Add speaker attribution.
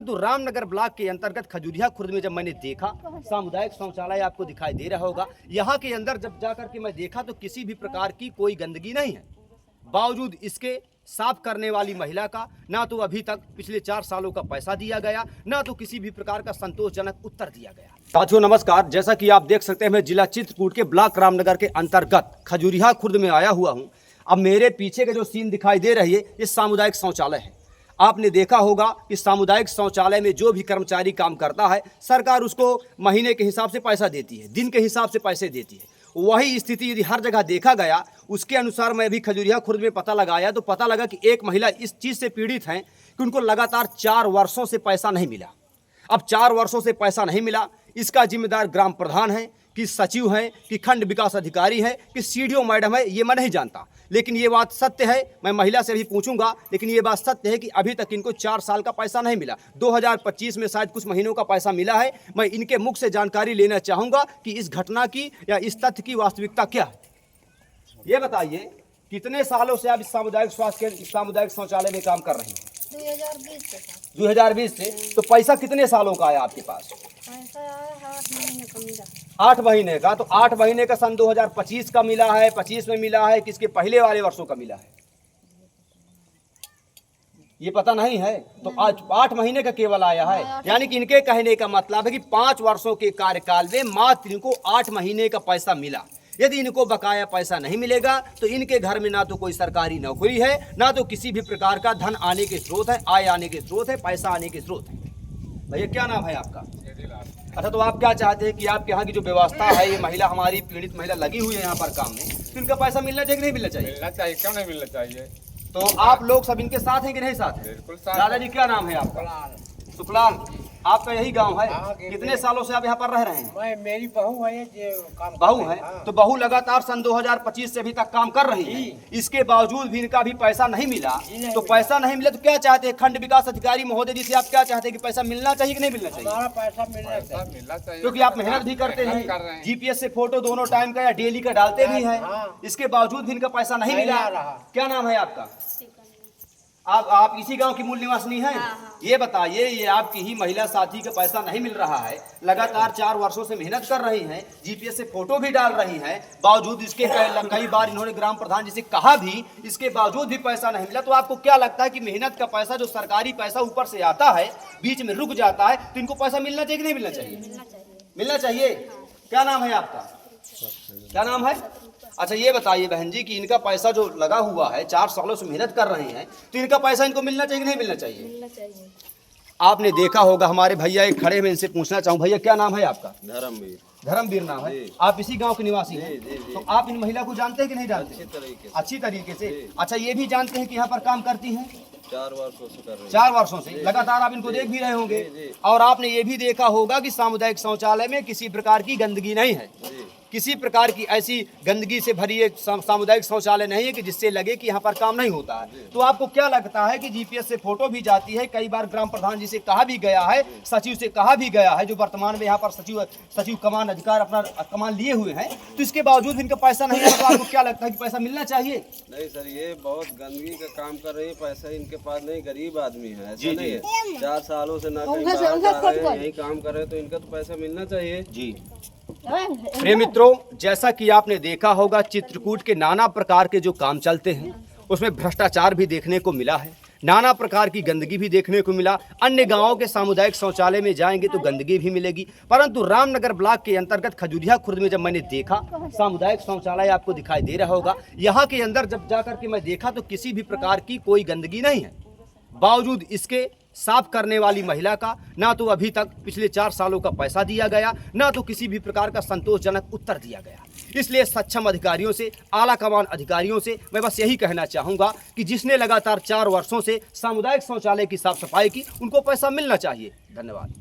Speaker 1: तो रामनगर ब्लॉक के अंतर्गत खजूरिया खुर्द में जब मैंने देखा सामुदायिक शौचालय आपको दिखाई दे रहा होगा। यहाँ के अंदर जब जाकर के मैं देखा तो किसी भी प्रकार की कोई गंदगी नहीं है। बावजूद इसके साफ करने वाली महिला का ना तो अभी तक पिछले 4 सालों का पैसा दिया गया, ना तो किसी भी प्रकार का संतोषजनक उत्तर दिया गया। साथियों नमस्कार, जैसा कि आप देख सकते हैं मैं जिला चित्रकूट के ब्लॉक रामनगर के अंतर्गत खजूरिया खुर्द में आया हुआ हूँ। अब मेरे पीछे का जो सीन दिखाई दे रही है ये सामुदायिक शौचालय है। आपने देखा होगा कि सामुदायिक शौचालय में जो भी कर्मचारी काम करता है सरकार उसको महीने के हिसाब से पैसा देती है, दिन के हिसाब से पैसे देती है। वही स्थिति यदि हर जगह देखा गया, उसके अनुसार मैं भी खजूरिया खुर्द में पता लगाया तो पता लगा कि एक महिला इस चीज़ से पीड़ित हैं कि उनको लगातार 4 वर्षों से पैसा नहीं मिला। अब 4 वर्षों से पैसा नहीं मिला, इसका जिम्मेदार ग्राम प्रधान है कि सचिव हैं कि खंड विकास अधिकारी है कि सीडीओ मैडम है, ये मैं नहीं जानता। लेकिन ये बात सत्य है, मैं महिला से भी पूछूंगा, लेकिन ये बात सत्य है कि अभी तक इनको 4 साल का पैसा नहीं मिला। 2025 में शायद कुछ महीनों का पैसा मिला है। मैं इनके मुख से जानकारी लेना चाहूँगा कि इस घटना की या इस तथ्य की वास्तविकता क्या है। ये बताइए कितने सालों से आप इस सामुदायिक शौचालय में काम कर रही हैं? 2020 से। तो पैसा कितने सालों का आया आपके पास?
Speaker 2: पैसा आया 8 महीने का मिला।
Speaker 1: 8 महीने का। तो 8 महीने का सन 2025 का मिला है, 25 में मिला है, किसके पहले वाले वर्षों का मिला है ये पता नहीं है। तो आज 8 महीने का केवल आया है। यानी कि इनके कहने का मतलब है कि 5 वर्षों के कार्यकाल में मात्र इनको 8 महीने का पैसा मिला। यदि इनको बकाया पैसा नहीं मिलेगा तो इनके घर में ना तो कोई सरकारी नौकरी है, ना तो किसी भी प्रकार का धन आने के स्रोत है, आय आने के स्रोत है, पैसा आने के स्रोत है। भैया क्या नाम है आपका? अच्छा, तो आप क्या चाहते हैं कि आपके यहाँ की जो व्यवस्था है, ये महिला हमारी पीड़ित महिला लगी हुई है यहाँ पर काम में, तो इनका पैसा मिलना चाहिए कि नहीं मिलना चाहिए?
Speaker 3: मिलना चाहिए, क्यों नहीं मिलना चाहिए?
Speaker 1: तो आप लोग सब इनके साथ हैं कि नहीं साथ हैं?
Speaker 3: बिल्कुल साथ।
Speaker 1: दादाजी क्या नाम है आपका? सुखलाल। आपका यही गांव है? कितने सालों से आप यहाँ पर रह रहे हैं?
Speaker 4: मैं मेरी बहू है जो काम
Speaker 1: बहू है। तो बहू लगातार सन 2025 से अभी तक काम कर रही है, इसके बावजूद भी इनका भी पैसा नहीं मिला। तो पैसा नहीं मिला तो क्या चाहते हैं खंड विकास अधिकारी महोदय जी से? आप क्या चाहते हैं कि पैसा मिलना चाहिए कि नहीं मिलना चाहिए?
Speaker 4: हमारा पैसा मिलना
Speaker 3: पैसा मिलना चाहिए,
Speaker 1: क्योंकि आप मेहनत भी करते
Speaker 3: मेहनत कर रहे
Speaker 1: हैं,
Speaker 3: हैं।
Speaker 1: जीपीएस से फोटो दोनों टाइम का या डेली का डालते भी हैं, इसके बावजूद भी इनका पैसा नहीं
Speaker 4: नहीं
Speaker 1: मिला।
Speaker 4: आ रहा।
Speaker 1: क्या नाम है आपका? आप इसी गांव की मूल निवासिनी हैं? ये बताइए, ये आपकी ही महिला साथी का पैसा नहीं मिल रहा है, लगातार 4 वर्षों से मेहनत कर रही हैं, जीपीएस से फोटो भी डाल रही हैं, बावजूद इसके कई बार इन्होंने ग्राम प्रधान जी से कहा भी, इसके बावजूद भी पैसा नहीं मिला। तो आपको क्या लगता है कि मेहनत का पैसा जो सरकारी पैसा ऊपर से आता है बीच में रुक जाता है, तो इनको पैसा मिलना चाहिए कि नहीं मिलना चाहिए? मिलना चाहिए। क्या नाम है आपका? क्या नाम है? अच्छा, ये बताइए बहन जी कि इनका पैसा जो लगा हुआ है, 4 सालों से मेहनत कर रहे हैं, तो इनका पैसा इनको मिलना चाहिए कि नहीं मिलना चाहिए?
Speaker 2: मिलना चाहिए।
Speaker 1: आपने देखा होगा हमारे भैया एक खड़े में, इनसे पूछना चाहूँ, भैया क्या नाम है आपका? धर्मवीर नाम है। आप इसी गांव के निवासी हैं? तो आप इन महिला को जानते हैं कि नहीं जानते? अच्छी तरीके से। अच्छा, ये भी जानते हैं कि यहाँ पर काम करती हैं?
Speaker 5: 4 वर्षों से कर रहे हैं।
Speaker 1: 4 वर्षों से लगातार आप इनको देख भी रहे होंगे। और आपने ये भी देखा होगा कि सामुदायिक शौचालय में किसी प्रकार की गंदगी नहीं है, किसी प्रकार की ऐसी गंदगी से भरी एक सामुदायिक शौचालय नहीं है कि जिससे लगे कि यहाँ पर काम नहीं होता है। तो आपको क्या लगता है कि जीपीएस से फोटो भी जाती है, कई बार ग्राम प्रधान जी से कहा भी गया है, सचिव से कहा भी गया है, जो वर्तमान में यहाँ पर सचिव कमान अधिकार अपना कमान लिए हुए हैं, तो इसके बावजूद इनका पैसा नहीं है। तो आपको क्या लगता है कि पैसा मिलना चाहिए?
Speaker 5: नहीं सर, ये बहुत गंदगी का काम कर रही है, पैसा इनके पास नहीं, गरीब आदमी है, ऐसा नहीं है। 4 सालों से ना कहीं बाहर जा रहे हैं, यही काम कर रहे हैं, तो इनका तो पैसा मिलना चाहिए
Speaker 1: जी। प्रिय मित्रों, जैसा कि आपने देखा होगा चित्रकूट के नाना प्रकार के जो काम चलते हैं उसमें भ्रष्टाचार भी देखने को मिला है, नाना प्रकार की गंदगी भी देखने को मिला। अन्य गांवों के सामुदायिक शौचालय में जाएंगे तो गंदगी भी मिलेगी, परंतु रामनगर ब्लॉक के अंतर्गत खजूरिया खुर्द में जब मैंने देखा सामुदायिक शौचालय आपको दिखाई दे रहा होगा, यहाँ के अंदर जब जाकर के मैं देखा तो किसी भी प्रकार की कोई गंदगी नहीं है। बावजूद इसके साफ करने वाली महिला का ना तो अभी तक पिछले 4 सालों का पैसा दिया गया, ना तो किसी भी प्रकार का संतोषजनक उत्तर दिया गया। इसलिए सक्षम अधिकारियों से, आला कमान अधिकारियों से मैं बस यही कहना चाहूँगा कि जिसने लगातार 4 वर्षों से सामुदायिक शौचालय की साफ सफाई की, उनको पैसा मिलना चाहिए। धन्यवाद।